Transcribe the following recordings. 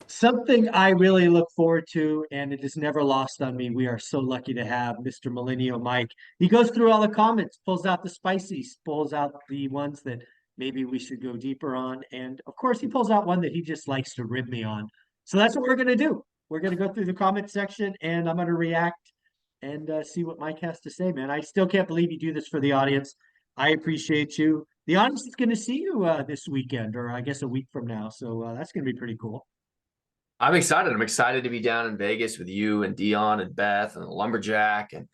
Something I really look forward to, and it is never lost on me. We are so lucky to have Mr. Millennial Mike. He goes through all the comments, pulls out the spicies, pulls out the ones that maybe we should go deeper on. And of course, he pulls out one that he just likes to rib me on. So that's what we're going to do. We're going to go through the comment section and I'm going to react and see what Mike has to say, man. I still can't believe you do this for the audience. I appreciate you. The audience is going to see you this weekend, or I guess a week from now. So that's going to be pretty cool. I'm excited. I'm excited to be down in Vegas with you and Dion and Beth and the Lumberjack and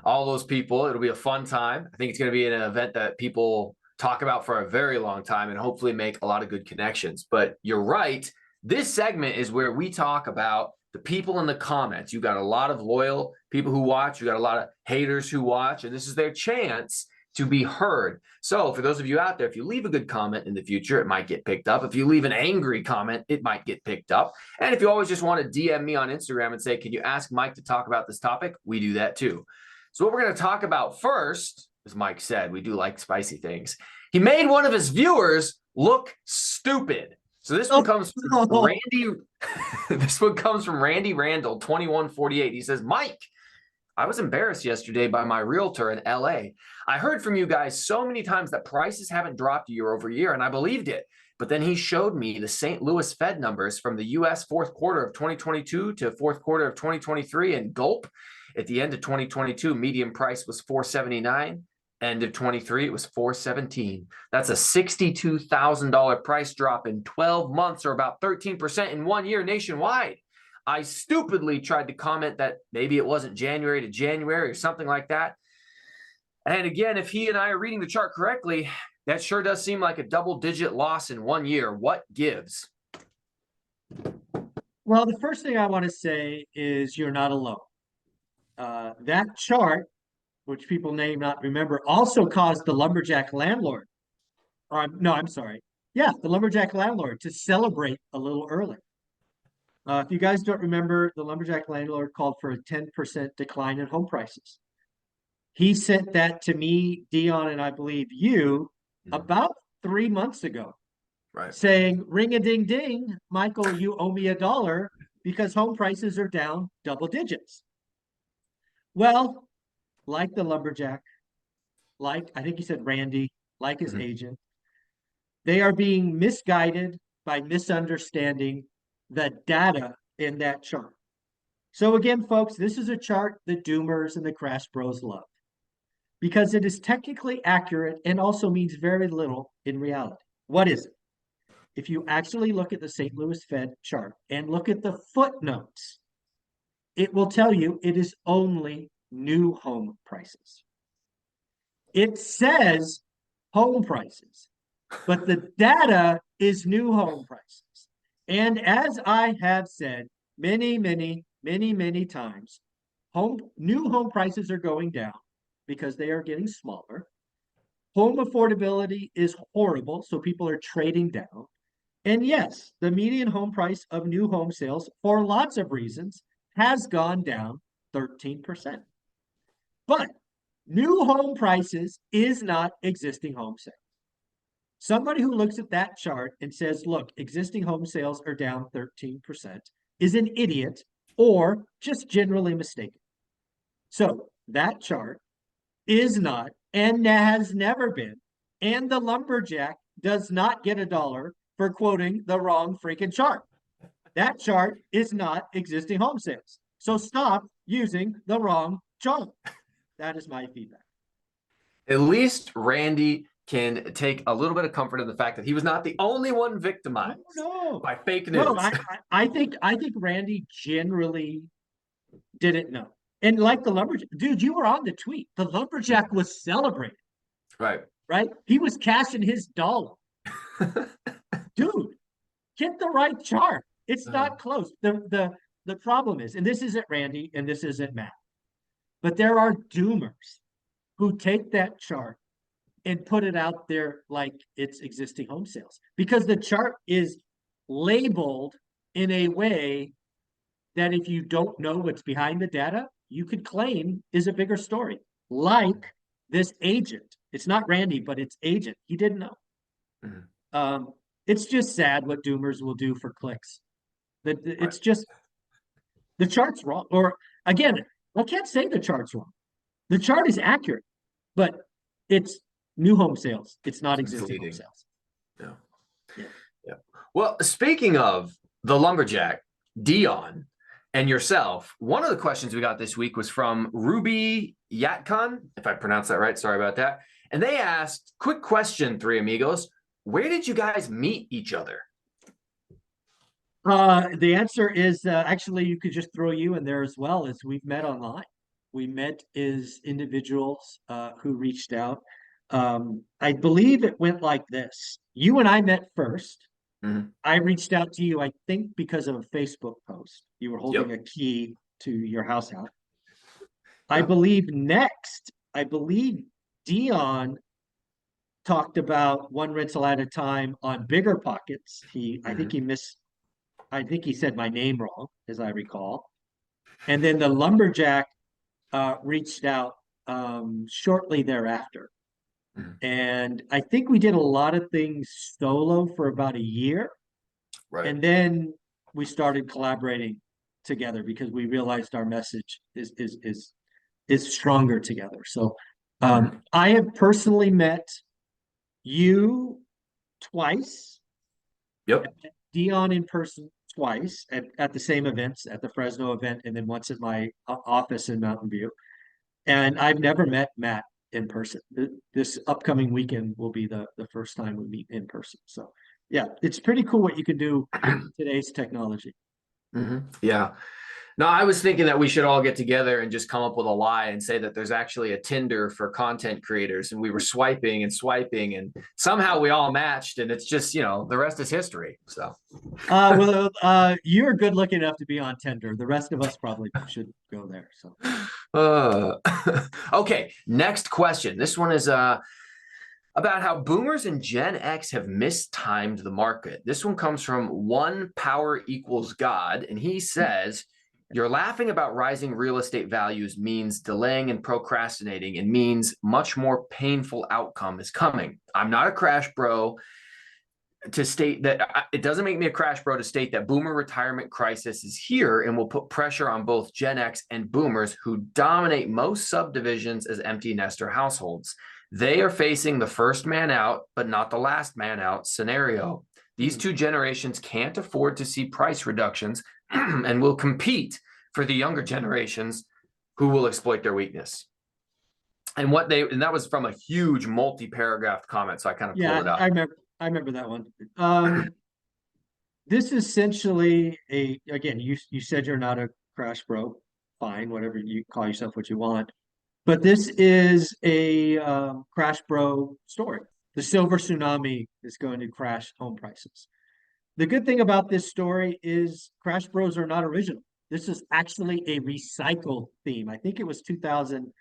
all those people. It'll be a fun time. I think it's going to be an event that people talk about for a very long time and hopefully make a lot of good connections. But you're right. This segment is where we talk about the people in the comments. You got a lot of loyal people who watch. You got a lot of haters who watch, and this is their chance to be heard. So for those of you out there, if you leave a good comment in the future, it might get picked up. If you leave an angry comment, it might get picked up. And if you always just want to DM me on Instagram and say, can you ask Mike to talk about this topic? We do that too. So what we're going to talk about first, as Mike said, we do like spicy things. He made one of his viewers look stupid. So this one comes from Randy. This one comes from Randy Randall, 2148. He says, Mike, I was embarrassed yesterday by my realtor in LA. I heard from you guys so many times that prices haven't dropped year over year, and I believed it. But then he showed me the St. Louis Fed numbers from the U.S. fourth quarter of 2022 to fourth quarter of 2023, and gulp, at the end of 2022, median price was $479. End of 23, it was $417. That's a $62,000 price drop in 12 months, or about 13% in 1 year nationwide. I stupidly tried to comment that maybe it wasn't January to January or something like that. And again, if he and I are reading the chart correctly, that sure does seem like a double-digit loss in 1 year. What gives? Well, the first thing I want to say is you're not alone. That chart, which people may not remember, also caused the lumberjack landlord, no, I'm sorry. Yeah, the lumberjack landlord to celebrate a little early. If you guys don't remember, the lumberjack landlord called for a 10% decline in home prices. He sent that to me, Dion, and I believe you about 3 months ago, right, saying, ring a ding ding, Michael, you owe me $1 because home prices are down double digits. Well, like the lumberjack, like I think he said Randy, like his agent, they are being misguided by misunderstanding the data in that chart. So again, folks, this is a chart the doomers and the crash bros love because it is technically accurate and also means very little in reality. What is it? If you actually look at the St. Louis Fed chart and look at the footnotes, it will tell you it is only new home prices. It says home prices, but the data is new home prices. And as I have said many times, new home prices are going down because they are getting smaller. Home affordability is horrible, so people are trading down. And yes, the median home price of new home sales, for lots of reasons, has gone down 13%. But new home prices is not existing home sales. Somebody who looks at that chart and says, look, existing home sales are down 13% is an idiot or just generally mistaken. So that chart is not and has never been, and the lumberjack does not get $1 for quoting the wrong freaking chart. That chart is not existing home sales. So stop using the wrong chart. That is my feedback. At least Randy can take a little bit of comfort in the fact that he was not the only one victimized by fake news. No, I think Randy generally didn't know. And like the lumberjack, dude, you were on the tweet. The lumberjack was celebrating. Right? He was cashing his dollar. Dude, get the right chart. It's not close. The problem is, and this isn't Randy and this isn't Matt, but there are doomers who take that chart and put it out there like it's existing home sales because the chart is labeled in a way that if you don't know what's behind the data, you could claim is a bigger story. Like this agent. It's not Randy, but it's agent. He didn't know. It's just sad what doomers will do for clicks. That it's just the chart's wrong. Or again, I can't say the chart's wrong. The chart is accurate, but it's new home sales. It's not existing home Misleading. sales. No. Yeah. Yeah. Well, speaking of the lumberjack, Dion, and yourself, one of the questions we got this week was from Ruby Yatkan, if I pronounced that right. Sorry about that. And they asked, quick question, Three Amigos, where did you guys meet each other? The answer is actually you could just throw you in there as well, as we've met online. We met as individuals who reached out. I believe it went like this. You and I met first. Mhm. I reached out to you, I think, because of a Facebook post. You were holding Yep. a key to your house out. I Yep. believe next, I believe Dion talked about one rental at a time on Bigger Pockets. Mhm. I think he said my name wrong, as I recall. And then the lumberjack reached out shortly thereafter. Mhm. And I think we did a lot of things solo for about a year. Right. And then we started collaborating together because we realized our message is stronger together. So Mhm. I have personally met you twice, Yep. Dion in person twice at the same events, at the Fresno event, and then once at my office in Mountain View. And I've never met Matt in person. This upcoming weekend will be the first time we meet in person. So yeah, it's pretty cool what you can do with today's technology. Yeah. No, I was thinking that we should all get together and just come up with a lie and say that there's actually a Tinder for content creators. And we were swiping and swiping, and somehow we all matched. And it's just, the rest is history. So, You're good looking enough to be on Tinder. The rest of us probably should go there. So uh, okay. Next question. This one is about how boomers and Gen X have mistimed the market. This one comes from One Power Equals God, and he says, you're laughing about rising real estate values means delaying and procrastinating and means much more painful outcome is coming. I'm not a crash bro to state that it doesn't make me a crash bro to state that boomer retirement crisis is here and will put pressure on both Gen X and boomers who dominate most subdivisions as empty nester households. They are facing the first man out, but not the last man out scenario. These two generations can't afford to see price reductions and will compete for the younger generations who will exploit their weakness. And that was from a huge multi-paragraph comment, so I kind of pulled it yeah, up. I remember that one. This is essentially again, you said you're not a crash bro. Fine, whatever you call yourself, what you want. But this is a crash bro story. The silver tsunami is going to crash home prices. The good thing about this story is crash bros are not original. This is actually a recycled theme. I think it was 2000.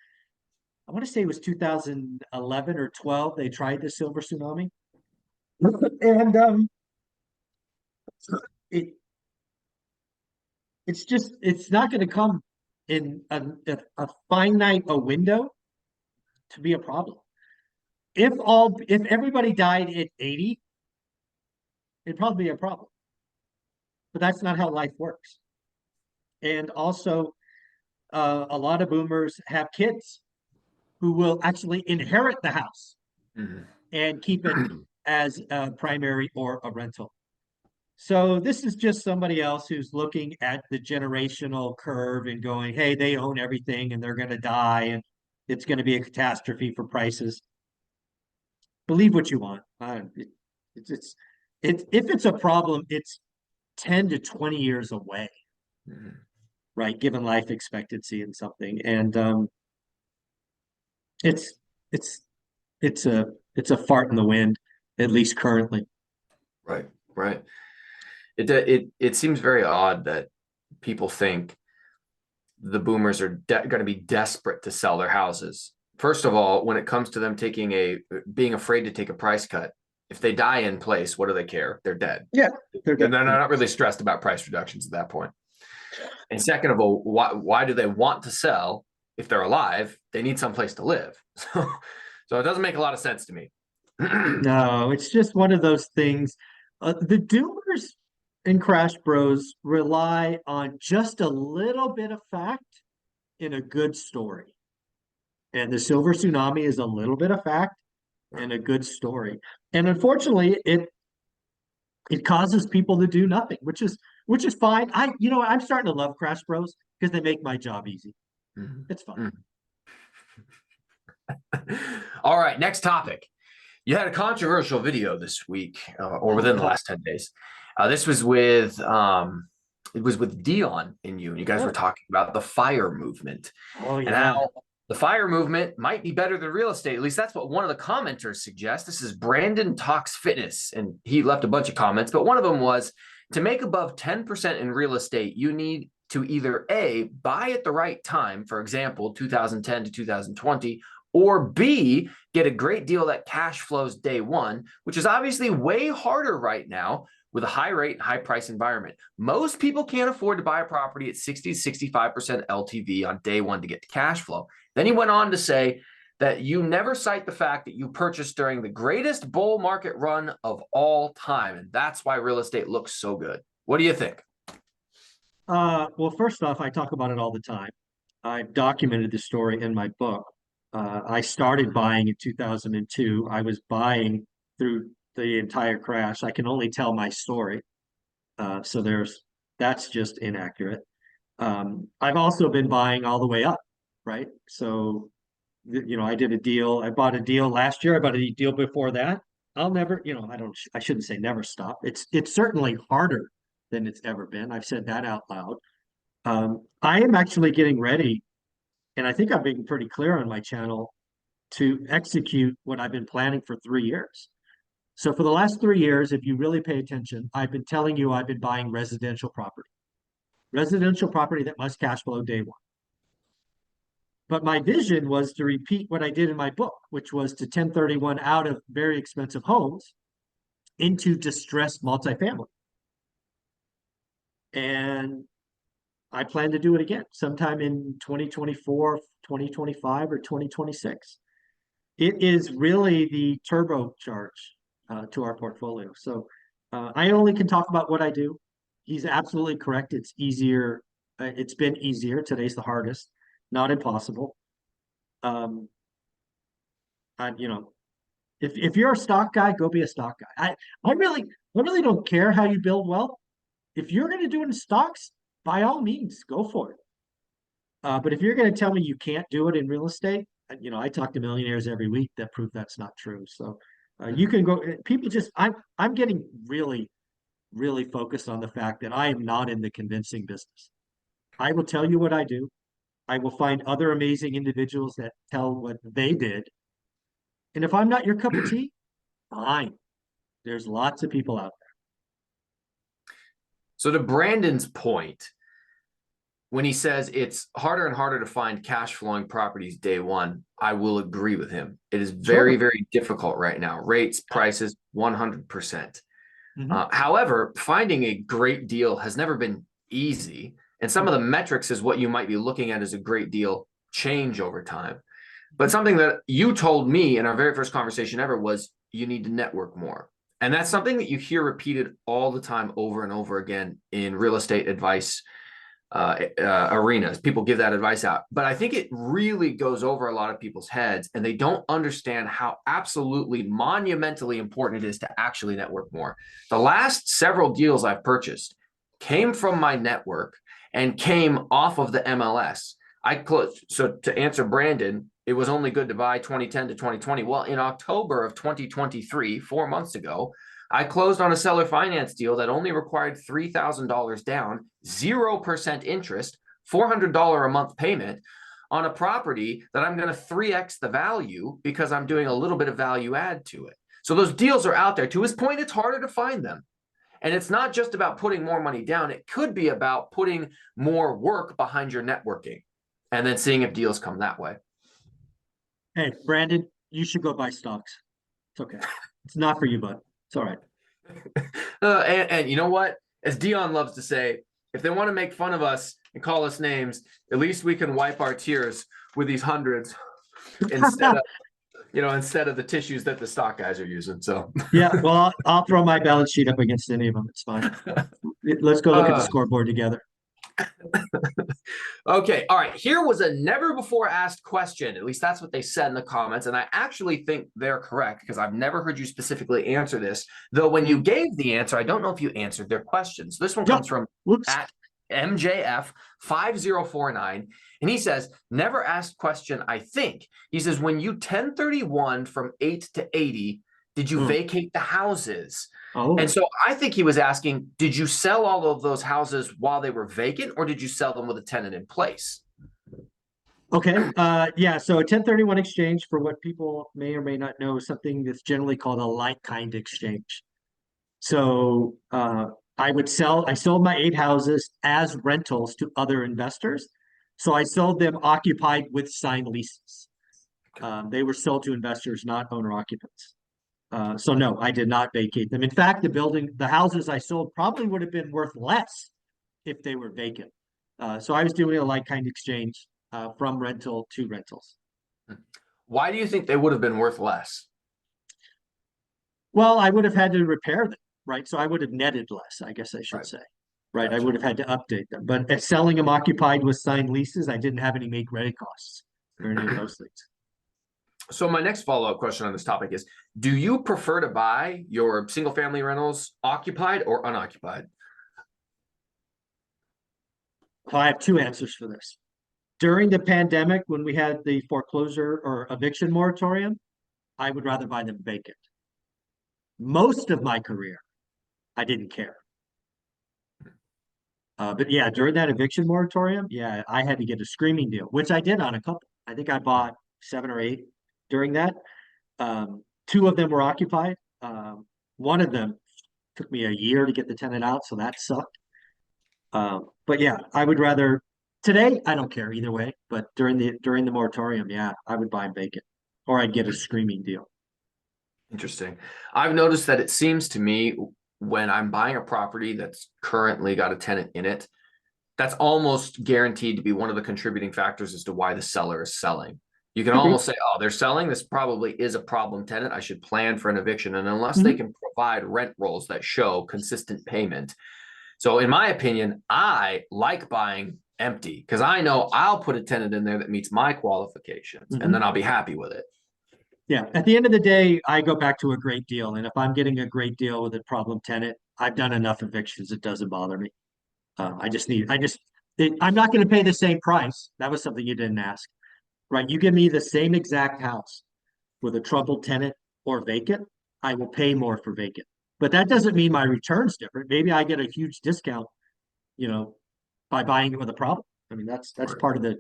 I want to say it was 2011 or 12. They tried the silver tsunami, and it it's not going to come in a finite a window to be a problem. If everybody died at 80, it'd probably be a problem. But that's not how life works. And also, a lot of boomers have kids who will actually inherit the house Mhm. and keep it as a primary or a rental. So this is just somebody else who's looking at the generational curve and going, "Hey, they own everything and they're going to die, and it's going to be a catastrophe for prices." Believe what you want. It's if it's a problem, it's 10 to 20 years away, Mhm. right? Given life expectancy and something. And it's it's it's a fart in the wind, at least currently. Right, right. It seems very odd that people think the boomers are going to be desperate to sell their houses. First of all, when it comes to them being afraid to take a price cut, if they die in place, what do they care? They're dead. Yeah, they're They're good. not really stressed about price reductions at that point. And second of all, why do they want to sell if they're alive? They need someplace to live. So it doesn't make a lot of sense to me. No, it's just one of those things. The doomers and Crash Bros rely on just a little bit of fact in a good story. And the Silver Tsunami is a little bit of fact and a good story. And unfortunately, it causes people to do nothing, which is fine. I'm starting to love Crash Bros because they make my job easy. Mhm. It's fun. All right, next topic. You had a controversial video this week, or within the last 10 days. This was with it was with Dion and you, and you guys were talking about the FIRE movement Oh and yeah. how the FIRE movement might be better than real estate. At least that's what one of the commenters suggests. This is Brandon Talks Fitness, and he left a bunch of comments, but one of them was, to make above 10% in real estate, you need to either A, buy at the right time, for example, 2010 to 2020, or B, get a great deal that cash flows day one, which is obviously way harder right now with a high rate and high price environment. Most people can't afford to buy a property at 60 to 65% LTV on day one to get to cash flow. Then he went on to say that you never cite the fact that you purchased during the greatest bull market run of all time. And that's why real estate looks so good. What do you think? Well, first off, I talk about it all the time. I've documented the story in my book. I started buying in 2002. I was buying through the entire crash. I can only tell my story. So that's just inaccurate. I've also been buying all the way up, right? So, I did a deal. I bought a deal last year. I bought a deal before that. I'll never, I shouldn't say never stop. It's certainly harder than it's ever been. I've said that out loud. I am actually getting ready, and I think I'm being pretty clear on my channel to execute what I've been planning for 3 years. So for the last 3 years, if you really pay attention, I've been telling you I've been buying residential property that must cash flow day one. But my vision was to repeat what I did in my book, which was to 1031 out of very expensive homes into distressed multifamily. And I plan to do it again sometime in 2024, 2025, or 2026. It is really the turbocharge to our portfolio. So I only can talk about what I do. He's absolutely correct. It's easier. It's been easier. Today's the hardest, not impossible. If you're a stock guy, go be a stock guy. I really don't care how you build wealth. If you're going to do it in stocks, by all means, go for it. But if you're going to tell me you can't do it in real estate, I talk to millionaires every week that prove that's not true. So you can go. People just, I'm getting really, really focused on the fact that I am not in the convincing business. I will tell you what I do. I will find other amazing individuals that tell what they did. And if I'm not your cup of tea, fine. There's lots of people out there. So to Brandon's point, when he says it's harder and harder to find cash flowing properties day one, I will agree with him. It is very, very difficult right now. Rates, prices, 100%. However, finding a great deal has never been easy. And some of the metrics is what you might be looking at as a great deal change over time. But something that you told me in our very first conversation ever was you need to network more. And that's something that you hear repeated all the time over and over again in real estate advice arenas. People give that advice out, but I think it really goes over a lot of people's heads, and they don't understand how absolutely monumentally important it is to actually network more. The last several deals I've purchased came from my network and came off of the MLS. I closed. So to answer Brandon, it was only good to buy 2010 to 2020. Well, in October of 2023, 4 months ago, I closed on a seller finance deal that only required $3,000 down, 0% interest, $400 a month payment on a property that I'm going to 3x the value because I'm doing a little bit of value add to it. So those deals are out there. To his point, it's harder to find them. And it's not just about putting more money down. It could be about putting more work behind your networking and then seeing if deals come that way. Hey, Brandon, you should go buy stocks. It's okay. It's not for you, bud. It's all right. And you know what? As Dion loves to say, if they want to make fun of us and call us names, at least we can wipe our tears with these hundreds instead of instead of the tissues that the stock guys are using. So, Yeah, well, I'll throw my balance sheet up against any of them. It's fine. Let's go look at the uh, scoreboard together. okay. All right. Here was a never before asked question. At least that's what they said in the comments. And I actually think they're correct because I've never heard you specifically answer this. Though when you gave the answer, I don't know if you answered their questions. This one comes from Whoops. at MJF5049. And he says, never asked question, I think. He says, when you 1031 from 8 to 80, did you vacate the houses? Oh. And so I think he was asking, did you sell all of those houses while they were vacant, or did you sell them with a tenant in place? Okay. Yeah. So a 1031 exchange, for what people may or may not know, is something that's generally called a like-kind exchange. So I sold my 8 houses as rentals to other investors. So I sold them occupied with signed leases. They were sold to investors, not owner occupants. So no, I did not vacate them. In fact, the houses I sold probably would have been worth less if they were vacant. So I was doing a like-kind exchange from rental to rentals. Why do you think they would have been worth less? Well, I would have had to repair them, right? So I would have netted less, I guess I should say. Right. Gotcha. I would have had to update them. But at selling them occupied with signed leases, I didn't have any make-ready costs or any of those things. So my next follow-up question on this topic is, do you prefer to buy your single-family rentals occupied or unoccupied? Well, I have 2 answers for this. During the pandemic, when we had the foreclosure or eviction moratorium, I would rather buy them vacant. Most of my career, I didn't care. But yeah, during that eviction moratorium, yeah, I had to get a screaming deal, which I did on a couple. I think I bought 7 or 8 during that. 2 of them were occupied. One of them took me a year to get the tenant out, so that sucked. But yeah, I would rather today. I don't care either way. But during the moratorium, yeah, I would buy them vacant, or I'd get a screaming deal. Interesting. I've noticed that it seems to me when I'm buying a property that's currently got a tenant in it, that's almost guaranteed to be one of the contributing factors as to why the seller is selling. You can almost say, oh, they're selling. This probably is a problem tenant. I should plan for an eviction. And unless they can provide rent rolls that show consistent payment. So in my opinion, I like buying empty because I know I'll put a tenant in there that meets my qualifications and then I'll be happy with it. Yeah, at the end of the day, I go back to a great deal. And if I'm getting a great deal with a problem tenant, I've done enough evictions. It doesn't bother me. I'm not going to pay the same price. That was something you didn't ask, right? You give me the same exact house with a troubled tenant or vacant, I will pay more for vacant. But that doesn't mean my return's different. Maybe I get a huge discount, by buying it with a problem. I mean, that's part of the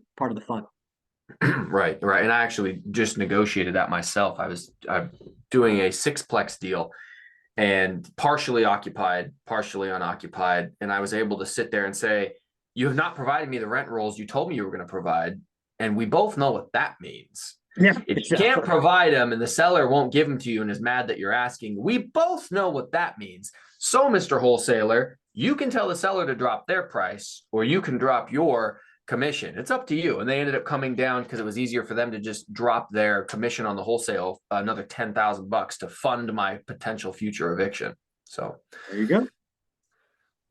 fun. Right. And I actually just negotiated that myself. I'm doing a 6-plex deal and partially occupied, partially unoccupied. And I was able to sit there and say, you have not provided me the rent rolls you told me you were going to provide. And we both know what that means. Yeah, if you can't provide them and the seller won't give them to you and is mad that you're asking, we both know what that means. So, Mr. Wholesaler, you can tell the seller to drop their price or you can drop your commission. It's up to you. And they ended up coming down because it was easier for them to just drop their commission on the wholesale, another $10,000 to fund my potential future eviction. So there you go.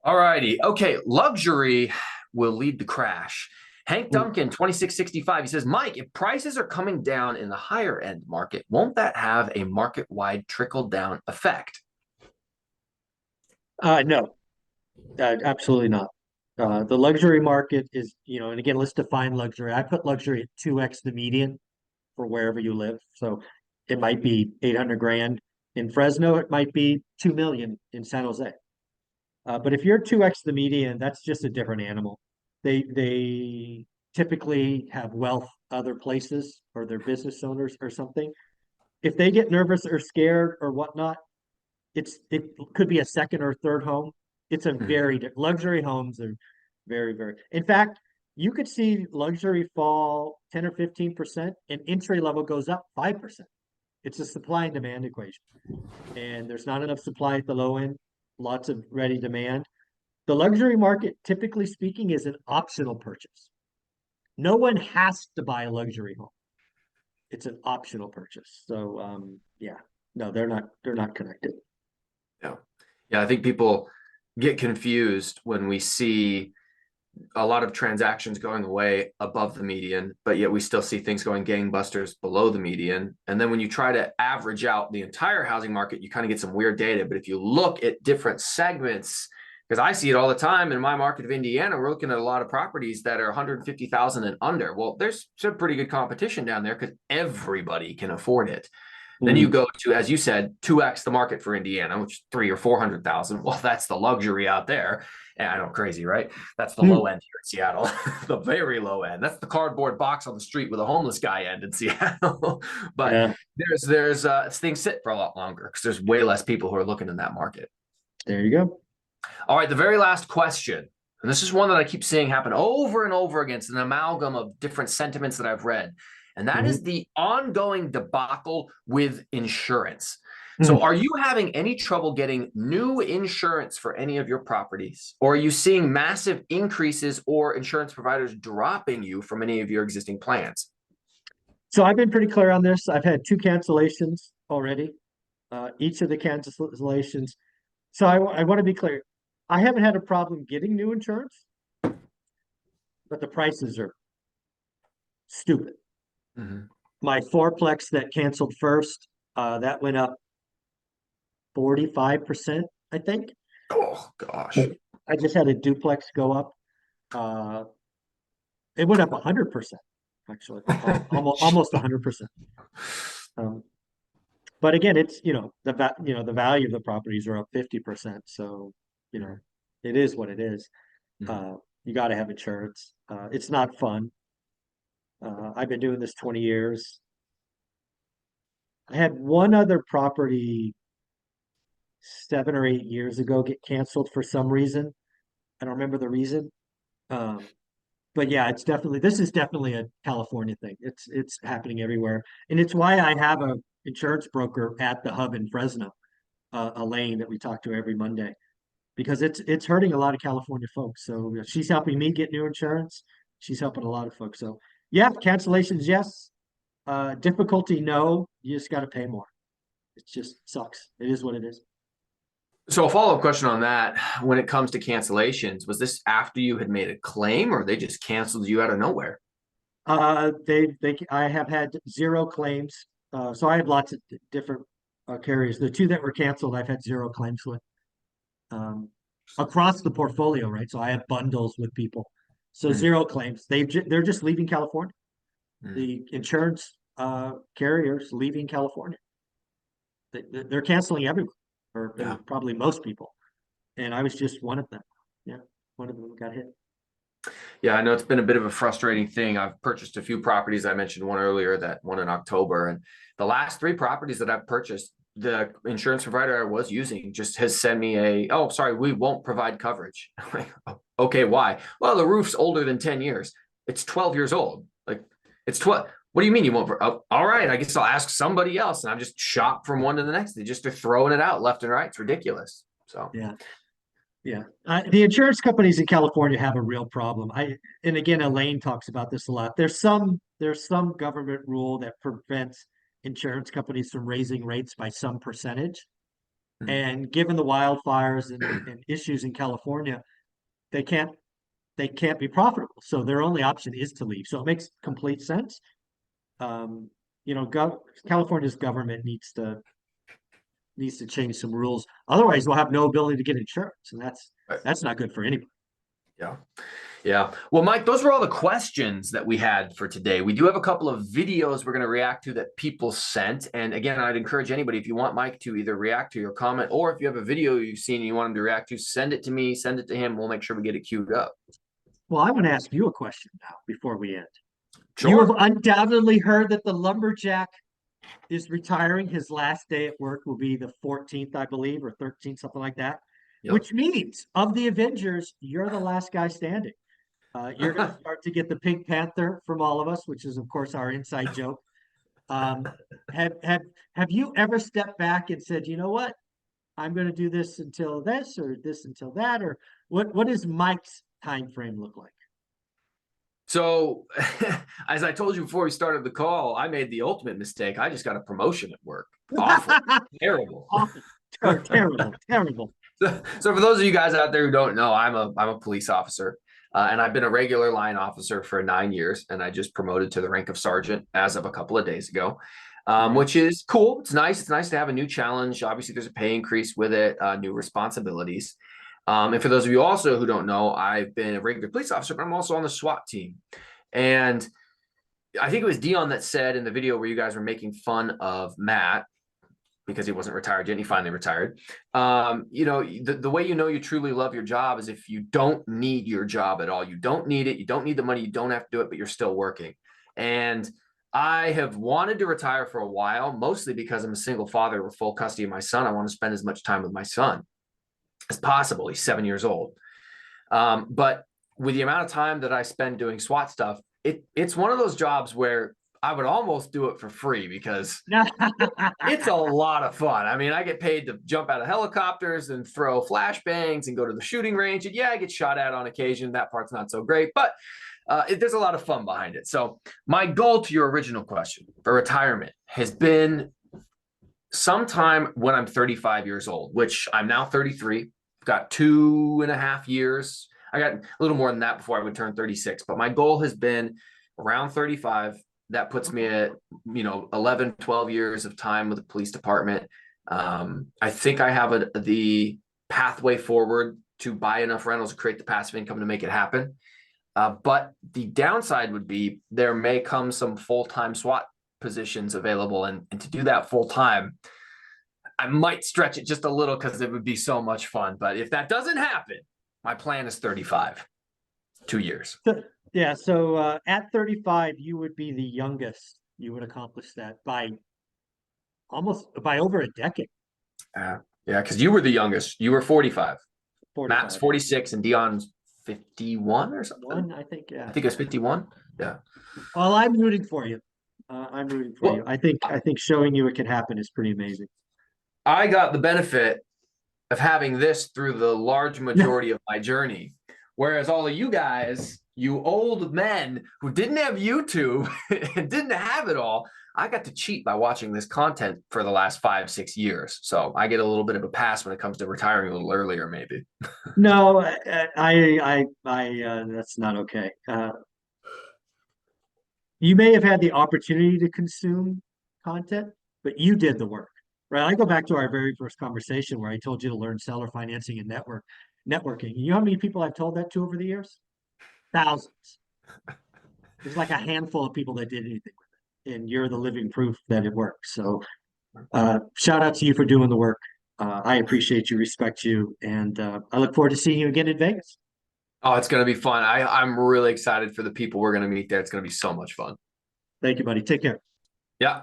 All righty. Okay. Luxury will lead the crash. Hank Duncan, 2665, he says, Mike, if prices are coming down in the higher end market, won't that have a market-wide trickle-down effect? No, absolutely not. The luxury market is, and again, let's define luxury. I put luxury at 2x the median for wherever you live. So it might be 800 grand in Fresno. It might be 2 million in San Jose. But if you're 2x the median, that's just a different animal. They typically have wealth other places or they're business owners or something. If they get nervous or scared or whatnot, it could be a second or third home. It's a luxury homes are very, very. In fact, you could see luxury fall 10 or 15% and entry level goes up 5%. It's a supply and demand equation. And there's not enough supply at the low end, lots of ready demand. The luxury market, typically speaking, is an optional purchase. No one has to buy a luxury home. it's an optional purchase. So yeah, no, they're not connected. Yeah. Yeah, I think people get confused when we see a lot of transactions going away above the median, but yet we still see things going gangbusters below the median. And then when you try to average out the entire housing market, you kind of get some weird data. But if you look at different segments, because I see it all the time in my market of Indiana, we're looking at a lot of properties that are 150,000 and under. Well, there's some pretty good competition down there because everybody can afford it. Then you go to, as you said, 2x the market for Indiana, which is 300,000 or 400,000. Well, that's the luxury out there. And I know, crazy, right? That's the low end here in Seattle, the very low end. That's the cardboard box on the street with a homeless guy end in Seattle. But Yeah, there's things sit for a lot longer because there's way less people who are looking in that market. there you go. All right, the very last question. And this is one that I keep seeing happen over and over again. It's an amalgam of different sentiments that I've read. And that is the ongoing debacle with insurance. So are you having any trouble getting new insurance for any of your properties? Or are you seeing massive increases or insurance providers dropping you from any of your existing plans? So I've been pretty clear on this. I've had 2 cancellations already. Each of the cancellations. So I want to be clear. I haven't had a problem getting new insurance, but the prices are stupid. My fourplex that canceled first, that went up 45%, I think. Oh, gosh. I just had a duplex go up. It went up 100%, actually, almost 100%. But again, it's the value of the properties are up 50%. So it is what it is. You got to have insurance. It's not fun. I've been doing this 20 years. I had one other property 7 or 8 years ago get canceled for some reason. I don't remember the reason. But yeah, this is definitely a California thing. It's happening everywhere. And it's why I have a insurance broker at the hub in Fresno, Elaine, that we talk to every Monday, because it's hurting a lot of California folks. So she's helping me get new insurance. She's helping a lot of folks. So yeah, cancellations, yes. Difficulty, no. You just got to pay more. It just sucks. It is what it is. So a follow-up question on that, when it comes to cancellations, was this after you had made a claim or they just canceled you out of nowhere? I have had 0 claims. So I have lots of different carriers. The 2 that were canceled, I've had 0 claims with. Across the portfolio, right? So I have bundles with people. So 0 claims. They're just leaving California. The insurance carriers leaving California. They're canceling everyone, or probably most people. And I was just one of them. Yeah, one of them got hit. Yeah, I know it's been a bit of a frustrating thing. I've purchased a few properties. I mentioned one earlier, that one in October. And the last 3 properties that I've purchased, the insurance provider I was using just has sent me oh, sorry, we won't provide coverage. Okay, why? Well, the roof's older than 10 years. It's 12 years old. Like, it's 12. What do you mean you won't? Oh, all right, I guess I'll ask somebody else. And I'm just shop from one to the next. They just are throwing it out left and right. It's ridiculous. So yeah. Yeah, the insurance companies in California have a real problem. And again, Elaine talks about this a lot. There's some government rule that prevents insurance companies from raising rates by some percentage. And given the wildfires and issues in California, they can't be profitable. So their only option is to leave. So it makes complete sense. California's government needs to change some rules. Otherwise, we'll have no ability to get insurance, and that's not good for anybody. Yeah. Yeah. Well, Mike, those were all the questions that we had for today. We do have a couple of videos we're going to react to that people sent. And again, I'd encourage anybody, if you want Mike to either react to your comment, or if you have a video you've seen and you want him to react to, send it to me, send it to him. We'll make sure we get it queued up. Well, I want to ask you a question now before we end. Sure. You have undoubtedly heard that the lumberjack is retiring. His last day at work will be the 14th, I believe, or 13th, something like that. Yep. Which means of the Avengers, you're the last guy standing. You're going to start to get the Pink Panther from all of us, which is, of course, our inside joke. Have you ever stepped back and said, you know what, I'm going to do this until this, or this until that, or what does Mike's time frame look like? So, as I told you before we started the call, I made the ultimate mistake. I just got a promotion at work. Awful, terrible. Awful. Terrible, terrible. So for those of you guys out there who don't know, I'm a police officer, and I've been a regular line officer for 9 years, and I just promoted to the rank of sergeant as of a couple of days ago, which is cool. It's nice. It's nice to have a new challenge. Obviously, there's a pay increase with it, new responsibilities. And for those of you also who don't know, I've been a regular police officer, but I'm also on the SWAT team. And I think it was Dion that said in the video where you guys were making fun of Matt because he wasn't retired yet, and he finally retired. You know, the way you know you truly love your job is if you don't need your job at all. You don't need it. You don't need the money. You don't have to do it, but you're still working. And I have wanted to retire for a while, mostly because I'm a single father with full custody of my son. I want to spend as much time with my son as possible. He's 7 years old. But with the amount of time that I spend doing SWAT stuff, it's one of those jobs where I would almost do it for free because it's a lot of fun. I mean, I get paid to jump out of helicopters and throw flashbangs and go to the shooting range. And yeah, I get shot at on occasion. That part's not so great, but there's a lot of fun behind it. So my goal to your original question for retirement has been sometime when I'm 35 years old, which I'm now 33. I've got 2.5 years. I got a little more than that before I would turn 36, but my goal has been around 35. That puts me at, 11, 12 years of time with the police department. I think I have the pathway forward to buy enough rentals to create the passive income to make it happen. But the downside would be there may come some full-time SWAT positions available. And to do that full-time, I might stretch it just a little because it would be so much fun. But if that doesn't happen, my plan is 35, 2 years. Yeah, so at 35, you would be the youngest. You would accomplish that by over a decade. Yeah, because you were the youngest. You were 45. 45. Matt's 46 and Dion's 51 or something. I think, yeah. I think it's 51. Yeah. Well, I'm rooting for you. I'm rooting for you. I think showing you it can happen is pretty amazing. I got the benefit of having this through the large majority of my journey, whereas all of you guys, you old men who didn't have YouTube and didn't have it all, I got to cheat by watching this content for the last 5-6 years. So I get a little bit of a pass when it comes to retiring a little earlier, maybe. No, I that's not okay. You may have had the opportunity to consume content, but you did the work, right? I go back to our very first conversation where I told you to learn seller financing and networking. You know how many people I've told that to over the years? Thousands. There's like a handful of people that did anything with it, and you're the living proof that it works. So, shout out to you for doing the work. I appreciate you, respect you, and I look forward to seeing you again in Vegas. Oh, it's going to be fun. I'm really excited for the people we're going to meet there. It's going to be so much fun. Thank you, buddy. Take care. Yeah.